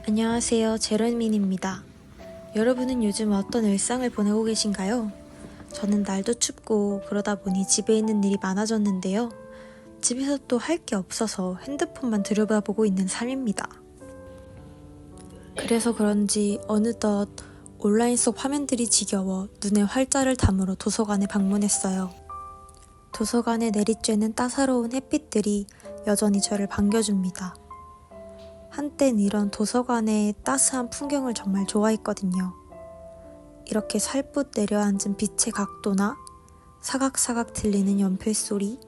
안녕하세요, 제로민입니다. 여러분은 요즘 어떤 일상을 보내고 계신가요? 저는 날도 춥고 그러다 보니 집에 있는 일이 많아졌는데요. 집에서 또 할 게 없어서 핸드폰만 들여다보고 있는 삶입니다. 그래서 그런지 어느덧 온라인 속 화면들이 지겨워 눈에 활자를 담으러 도서관에 방문했어요. 도서관에 내리쬐는 따사로운 햇빛들이 여전히 저를 반겨줍니다. 한땐 이런 도서관의 따스한 풍경을 정말 좋아했거든요. 이렇게 살붓 내려앉은 빛의 각도나 사각사각 들리는 연필 소리,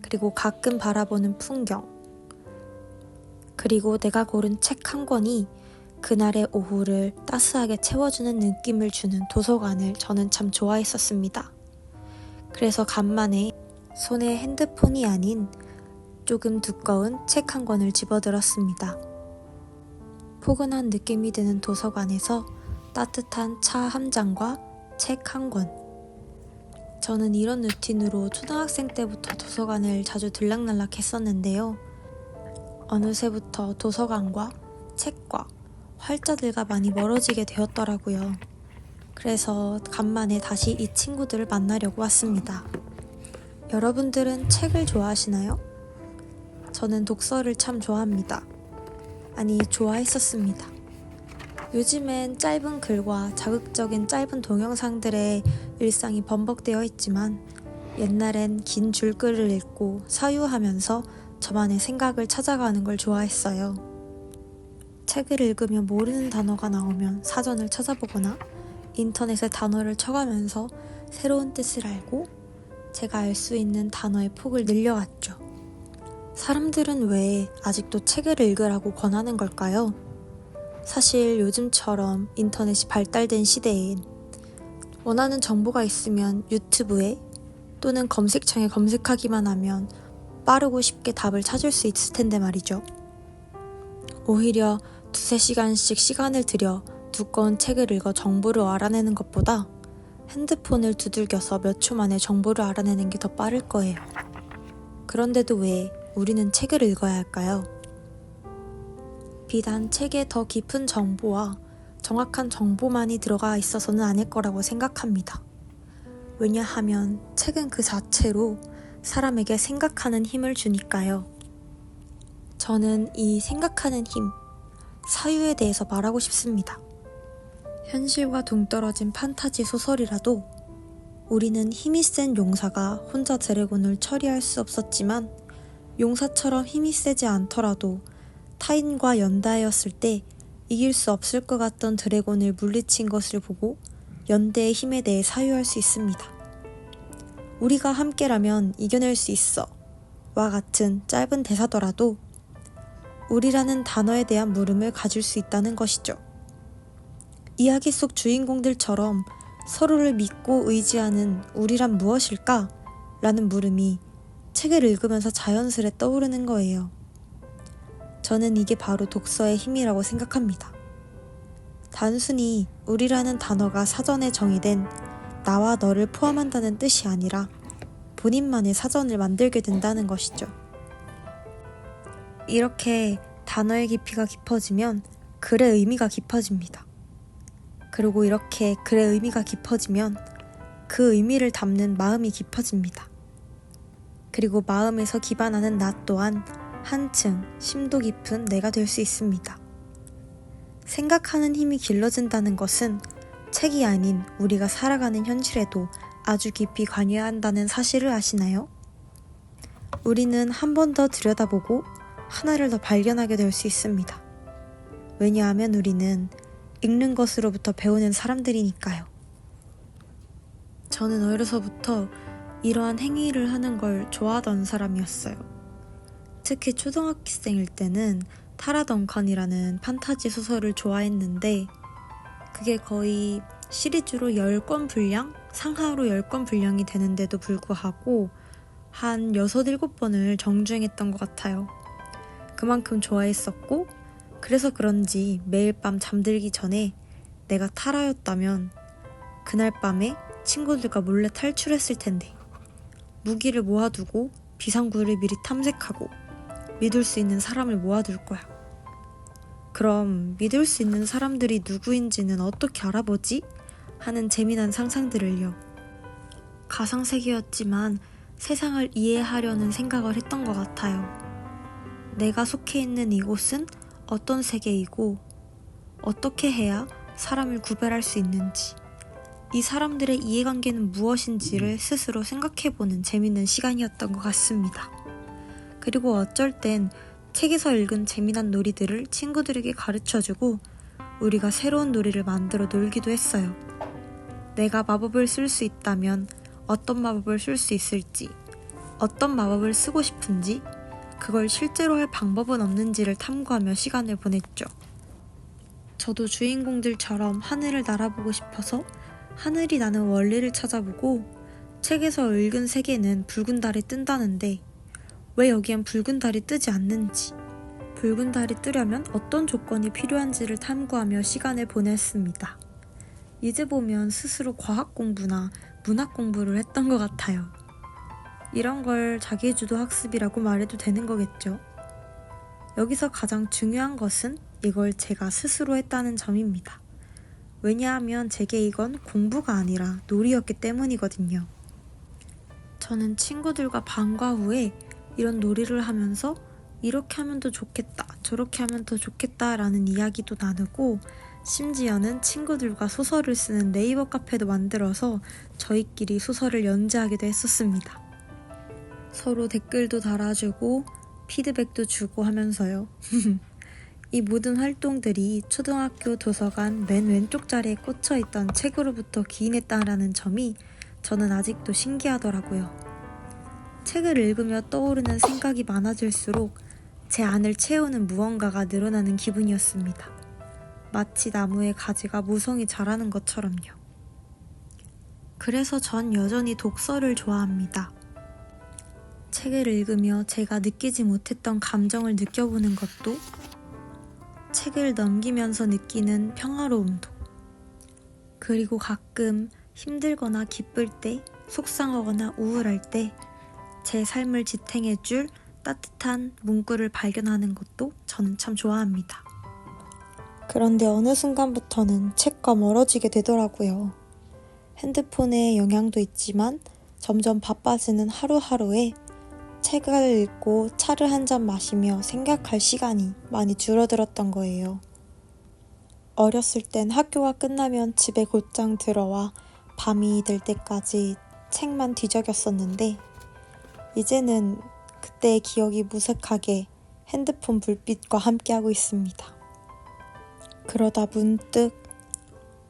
그리고 가끔 바라보는 풍경, 그리고 내가 고른 책 한 권이 그날의 오후를 따스하게 채워주는 느낌을 주는 도서관을 저는 참 좋아했었습니다. 그래서 간만에 손에 핸드폰이 아닌 조금 두꺼운 책 한 권을 집어들었습니다. 포근한 느낌이 드는 도서관에서 따뜻한 차 한 잔과 책 한 권. 저는 이런 루틴으로 초등학생 때부터 도서관을 자주 들락날락 했었는데요. 어느새부터 도서관과 책과 활자들과 많이 멀어지게 되었더라고요. 그래서 간만에 다시 이 친구들을 만나려고 왔습니다. 여러분들은 책을 좋아하시나요? 저는 독서를 참 좋아합니다. 아니, 좋아했었습니다. 요즘엔 짧은 글과 자극적인 짧은 동영상들의 일상이 번복되어 있지만 옛날엔 긴 줄글을 읽고 사유하면서 저만의 생각을 찾아가는 걸 좋아했어요. 책을 읽으면 모르는 단어가 나오면 사전을 찾아보거나 인터넷에 단어를 쳐가면서 새로운 뜻을 알고 제가 알 수 있는 단어의 폭을 늘려왔죠. 사람들은 왜 아직도 책을 읽으라고 권하는 걸까요? 사실 요즘처럼 인터넷이 발달된 시대엔 원하는 정보가 있으면 유튜브에 또는 검색창에 검색하기만 하면 빠르고 쉽게 답을 찾을 수 있을 텐데 말이죠. 오히려 2~3시간씩 시간을 들여 두꺼운 책을 읽어 정보를 알아내는 것보다 핸드폰을 두들겨서 몇 초 만에 정보를 알아내는 게 더 빠를 거예요. 그런데도 왜 우리는 책을 읽어야 할까요? 비단 책에 더 깊은 정보와 정확한 정보만이 들어가 있어서는 아닐 거라고 생각합니다. 왜냐하면 책은 그 자체로 사람에게 생각하는 힘을 주니까요. 저는 이 생각하는 힘, 사유에 대해서 말하고 싶습니다. 현실과 동떨어진 판타지 소설이라도 우리는 힘이 센 용사가 혼자 드래곤을 처리할 수 없었지만 용사처럼 힘이 세지 않더라도 타인과 연대하였을 때 이길 수 없을 것 같던 드래곤을 물리친 것을 보고 연대의 힘에 대해 사유할 수 있습니다. 우리가 함께라면 이겨낼 수 있어 와 같은 짧은 대사더라도 우리라는 단어에 대한 물음을 가질 수 있다는 것이죠. 이야기 속 주인공들처럼 서로를 믿고 의지하는 우리란 무엇일까? 라는 물음이 책을 읽으면서 자연스레 떠오르는 거예요. 저는 이게 바로 독서의 힘이라고 생각합니다. 단순히 우리라는 단어가 사전에 정의된 나와 너를 포함한다는 뜻이 아니라 본인만의 사전을 만들게 된다는 것이죠. 이렇게 단어의 깊이가 깊어지면 글의 의미가 깊어집니다. 그리고 이렇게 글의 의미가 깊어지면 그 의미를 담는 마음이 깊어집니다. 그리고 마음에서 기반하는 나 또한 한층 심도 깊은 내가 될 수 있습니다. 생각하는 힘이 길러진다는 것은 책이 아닌 우리가 살아가는 현실에도 아주 깊이 관여한다는 사실을 아시나요? 우리는 한 번 더 들여다보고 하나를 더 발견하게 될 수 있습니다. 왜냐하면 우리는 읽는 것으로부터 배우는 사람들이니까요. 저는 어려서부터 이러한 행위를 하는 걸 좋아하던 사람이었어요. 특히 초등학생일 때는 타라 덩컨이라는 판타지 소설을 좋아했는데 그게 거의 시리즈로 10권 분량? 상하로 10권 분량이 되는데도 불구하고 한 6~7번을 정주행했던 것 같아요. 그만큼 좋아했었고 그래서 그런지 매일 밤 잠들기 전에 내가 타라였다면 그날 밤에 친구들과 몰래 탈출했을 텐데 무기를 모아두고 비상구를 미리 탐색하고 믿을 수 있는 사람을 모아둘 거야. 그럼 믿을 수 있는 사람들이 누구인지는 어떻게 알아보지? 하는 재미난 상상들을요. 가상세계였지만 세상을 이해하려는 생각을 했던 것 같아요. 내가 속해 있는 이곳은 어떤 세계이고 어떻게 해야 사람을 구별할 수 있는지, 이 사람들의 이해관계는 무엇인지를 스스로 생각해보는 재밌는 시간이었던 것 같습니다. 그리고 어쩔 땐 책에서 읽은 재미난 놀이들을 친구들에게 가르쳐주고 우리가 새로운 놀이를 만들어 놀기도 했어요. 내가 마법을 쓸 수 있다면 어떤 마법을 쓸 수 있을지, 어떤 마법을 쓰고 싶은지, 그걸 실제로 할 방법은 없는지를 탐구하며 시간을 보냈죠. 저도 주인공들처럼 하늘을 날아보고 싶어서 하늘이 나는 원리를 찾아보고, 책에서 읽은 세계는 붉은 달이 뜬다는데 왜 여기엔 붉은 달이 뜨지 않는지, 붉은 달이 뜨려면 어떤 조건이 필요한지를 탐구하며 시간을 보냈습니다. 이제 보면 스스로 과학 공부나 문학 공부를 했던 것 같아요. 이런 걸 자기주도 학습이라고 말해도 되는 거겠죠? 여기서 가장 중요한 것은 이걸 제가 스스로 했다는 점입니다. 왜냐하면 제게 이건 공부가 아니라 놀이였기 때문이거든요. 저는 친구들과 방과 후에 이런 놀이를 하면서 이렇게 하면 더 좋겠다, 저렇게 하면 더 좋겠다 라는 이야기도 나누고, 심지어는 친구들과 소설을 쓰는 네이버 카페도 만들어서 저희끼리 소설을 연재하기도 했었습니다. 서로 댓글도 달아주고 피드백도 주고 하면서요. 이 모든 활동들이 초등학교 도서관 맨 왼쪽 자리에 꽂혀있던 책으로부터 기인했다라는 점이 저는 아직도 신기하더라고요. 책을 읽으며 떠오르는 생각이 많아질수록 제 안을 채우는 무언가가 늘어나는 기분이었습니다. 마치 나무의 가지가 무성히 자라는 것처럼요. 그래서 전 여전히 독서를 좋아합니다. 책을 읽으며 제가 느끼지 못했던 감정을 느껴보는 것도, 책을 넘기면서 느끼는 평화로움도, 그리고 가끔 힘들거나 기쁠 때, 속상하거나 우울할 때 제 삶을 지탱해줄 따뜻한 문구를 발견하는 것도 저는 참 좋아합니다. 그런데 어느 순간부터는 책과 멀어지게 되더라고요. 핸드폰의 영향도 있지만 점점 바빠지는 하루하루에 책을 읽고 차를 한 잔 마시며 생각할 시간이 많이 줄어들었던 거예요. 어렸을 땐 학교가 끝나면 집에 곧장 들어와 밤이 될 때까지 책만 뒤적였었는데, 이제는 그때의 기억이 무색하게 핸드폰 불빛과 함께하고 있습니다. 그러다 문득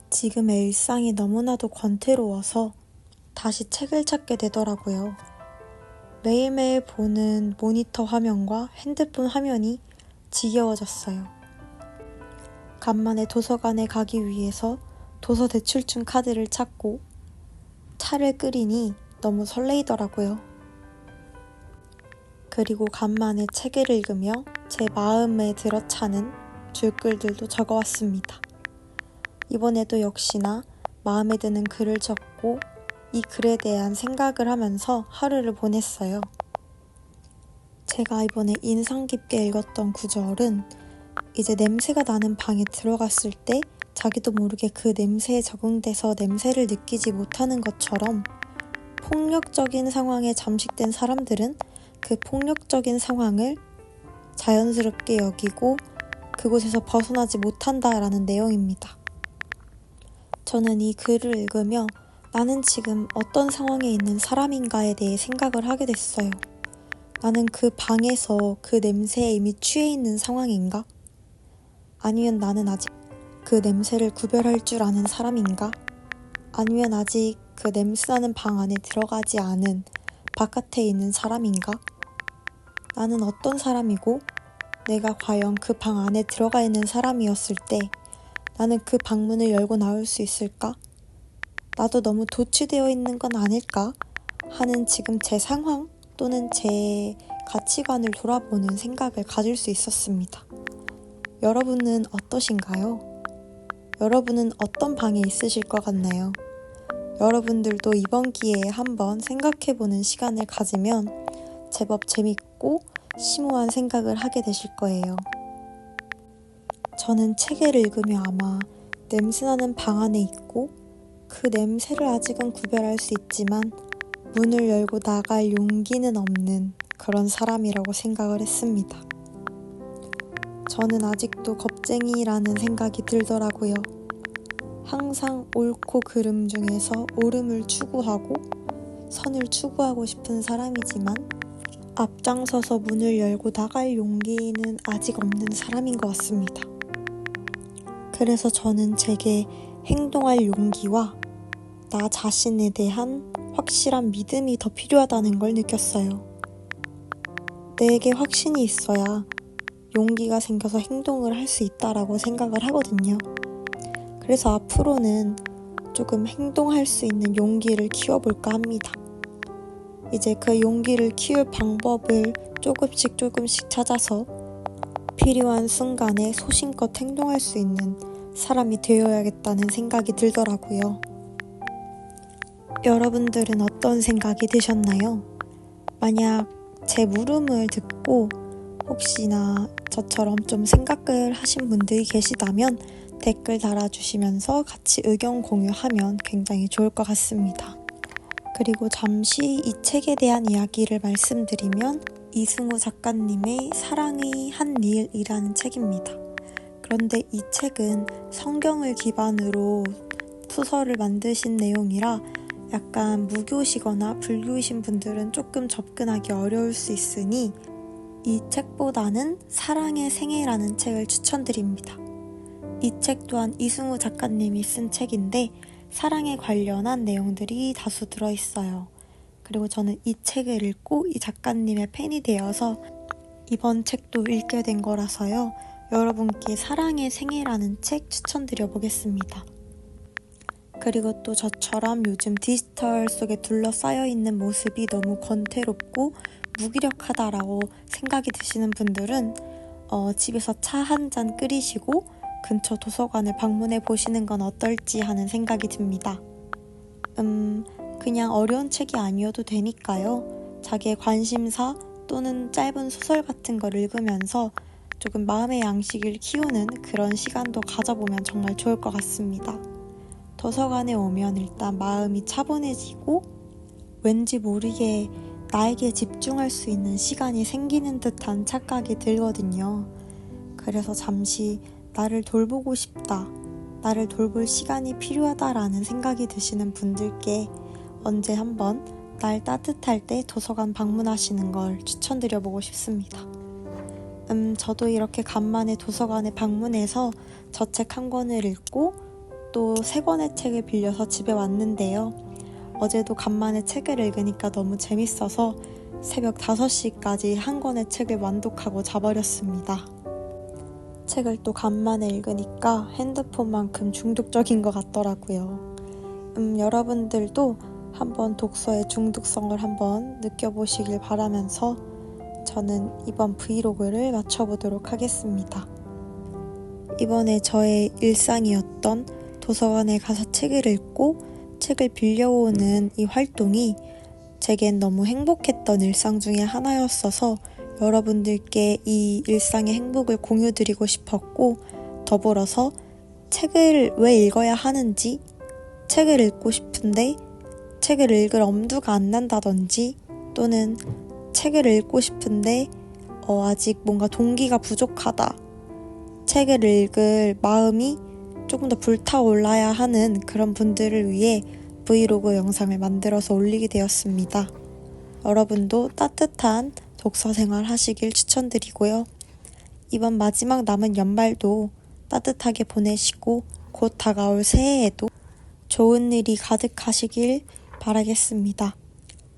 지금의 일상이 너무나도 권태로워서 다시 책을 찾게 되더라고요. 매일매일 보는 모니터 화면과 핸드폰 화면이 지겨워졌어요. 간만에 도서관에 가기 위해서 도서 대출증 카드를 찾고 차를 끓이니 너무 설레이더라고요. 그리고 간만에 책을 읽으며 제 마음에 들어차는 줄글들도 적어왔습니다. 이번에도 역시나 마음에 드는 글을 적고 이 글에 대한 생각을 하면서 하루를 보냈어요. 제가 이번에 인상 깊게 읽었던 구절은, 이제 냄새가 나는 방에 들어갔을 때 자기도 모르게 그 냄새에 적응돼서 냄새를 느끼지 못하는 것처럼, 폭력적인 상황에 잠식된 사람들은 그 폭력적인 상황을 자연스럽게 여기고 그곳에서 벗어나지 못한다라는 내용입니다. 저는 이 글을 읽으며 나는 지금 어떤 상황에 있는 사람인가에 대해 생각을 하게 됐어요. 나는 그 방에서 그 냄새에 이미 취해 있는 상황인가? 아니면 나는 아직 그 냄새를 구별할 줄 아는 사람인가? 아니면 아직 그 냄새나는 방 안에 들어가지 않은 바깥에 있는 사람인가? 나는 어떤 사람이고 내가 과연 그 방 안에 들어가 있는 사람이었을 때 나는 그 방문을 열고 나올 수 있을까? 나도 너무 도취되어 있는 건 아닐까? 하는 지금 제 상황 또는 제 가치관을 돌아보는 생각을 가질 수 있었습니다. 여러분은 어떠신가요? 여러분은 어떤 방에 있으실 것 같나요? 여러분들도 이번 기회에 한번 생각해보는 시간을 가지면 제법 재밌고 심오한 생각을 하게 되실 거예요. 저는 책을 읽으며 아마 냄새나는 방 안에 있고 그 냄새를 아직은 구별할 수 있지만 문을 열고 나갈 용기는 없는 그런 사람이라고 생각을 했습니다. 저는 아직도 겁쟁이라는 생각이 들더라고요. 항상 옳고 그름 중에서 옳음을 추구하고 선을 추구하고 싶은 사람이지만 앞장서서 문을 열고 나갈 용기는 아직 없는 사람인 것 같습니다. 그래서 저는 제게 행동할 용기와 나 자신에 대한 확실한 믿음이 더 필요하다는 걸 느꼈어요. 내게 확신이 있어야 용기가 생겨서 행동을 할 수 있다라고 생각을 하거든요. 그래서 앞으로는 조금 행동할 수 있는 용기를 키워볼까 합니다. 이제 그 용기를 키울 방법을 조금씩 찾아서 필요한 순간에 소신껏 행동할 수 있는 사람이 되어야겠다는 생각이 들더라고요. 여러분들은 어떤 생각이 드셨나요? 만약 제 물음을 듣고 혹시나 저처럼 좀 생각을 하신 분들이 계시다면 댓글 달아주시면서 같이 의견 공유하면 굉장히 좋을 것 같습니다. 그리고 잠시 이 책에 대한 이야기를 말씀드리면 이승우 작가님의 사랑의 한 일이라는 책입니다. 그런데 이 책은 성경을 기반으로 소설을 만드신 내용이라 약간 무교시거나 불교이신 분들은 조금 접근하기 어려울 수 있으니 이 책보다는 사랑의 생애라는 책을 추천드립니다. 이 책 또한 이승우 작가님이 쓴 책인데 사랑에 관련한 내용들이 다수 들어있어요. 그리고 저는 이 책을 읽고 이 작가님의 팬이 되어서 이번 책도 읽게 된 거라서요. 여러분께 사랑의 생애라는 책 추천드려 보겠습니다. 그리고 또 저처럼 요즘 디지털 속에 둘러싸여 있는 모습이 너무 권태롭고 무기력하다라고 생각이 드시는 분들은 집에서 차 한 잔 끓이시고 근처 도서관을 방문해 보시는 건 어떨지 하는 생각이 듭니다. 그냥 어려운 책이 아니어도 되니까요. 자기의 관심사 또는 짧은 소설 같은 걸 읽으면서 조금 마음의 양식을 키우는 그런 시간도 가져보면 정말 좋을 것 같습니다. 도서관에 오면 일단 마음이 차분해지고 왠지 모르게 나에게 집중할 수 있는 시간이 생기는 듯한 착각이 들거든요. 그래서 잠시 나를 돌보고 싶다, 나를 돌볼 시간이 필요하다라는 생각이 드시는 분들께 언제 한번 날 따뜻할 때 도서관 방문하시는 걸 추천드려보고 싶습니다. 저도 이렇게 간만에 도서관에 방문해서 저 책 한 권을 읽고 또 3권의 책을 빌려서 집에 왔는데요. 어제도 간만에 책을 읽으니까 너무 재밌어서 새벽 5시까지 한 권의 책을 완독하고 자버렸습니다. 책을 또 간만에 읽으니까 핸드폰만큼 중독적인 것 같더라고요. 여러분들도 한번 독서의 중독성을 한번 느껴보시길 바라면서 저는 이번 브이로그를 마쳐보도록 하겠습니다. 이번에 저의 일상이었던 도서관에 가서 책을 읽고 책을 빌려오는 이 활동이 제겐 너무 행복했던 일상 중에 하나였어서 여러분들께 이 일상의 행복을 공유드리고 싶었고 더불어서 책을 왜 읽어야 하는지, 책을 읽고 싶은데 책을 읽을 엄두가 안 난다든지 또는 책을 읽고 싶은데 아직 뭔가 동기가 부족하다, 책을 읽을 마음이 조금 더 불타올라야 하는 그런 분들을 위해 브이로그 영상을 만들어서 올리게 되었습니다. 여러분도 따뜻한 독서 생활 하시길 추천드리고요. 이번 마지막 남은 연말도 따뜻하게 보내시고 곧 다가올 새해에도 좋은 일이 가득하시길 바라겠습니다.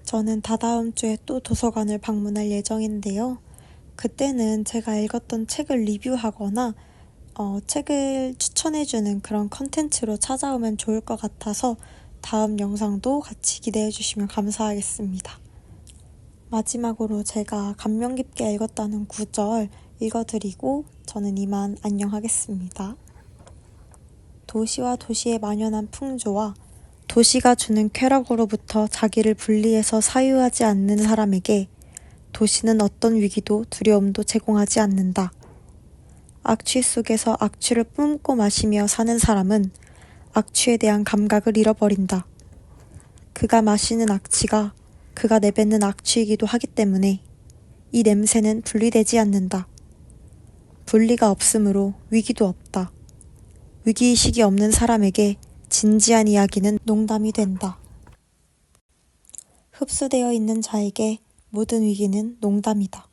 저는 다다음 주에 또 도서관을 방문할 예정인데요. 그때는 제가 읽었던 책을 리뷰하거나 책을 추천해주는 그런 컨텐츠로 찾아오면 좋을 것 같아서 다음 영상도 같이 기대해 주시면 감사하겠습니다. 마지막으로 제가 감명 깊게 읽었다는 구절 읽어드리고 저는 이만 안녕하겠습니다. 도시와 도시에 만연한 풍조와 도시가 주는 쾌락으로부터 자기를 분리해서 사유하지 않는 사람에게 도시는 어떤 위기도 두려움도 제공하지 않는다. 악취 속에서 악취를 뿜고 마시며 사는 사람은 악취에 대한 감각을 잃어버린다. 그가 마시는 악취가 그가 내뱉는 악취이기도 하기 때문에 이 냄새는 분리되지 않는다. 분리가 없으므로 위기도 없다. 위기의식이 없는 사람에게 진지한 이야기는 농담이 된다. 흡수되어 있는 자에게 모든 위기는 농담이다.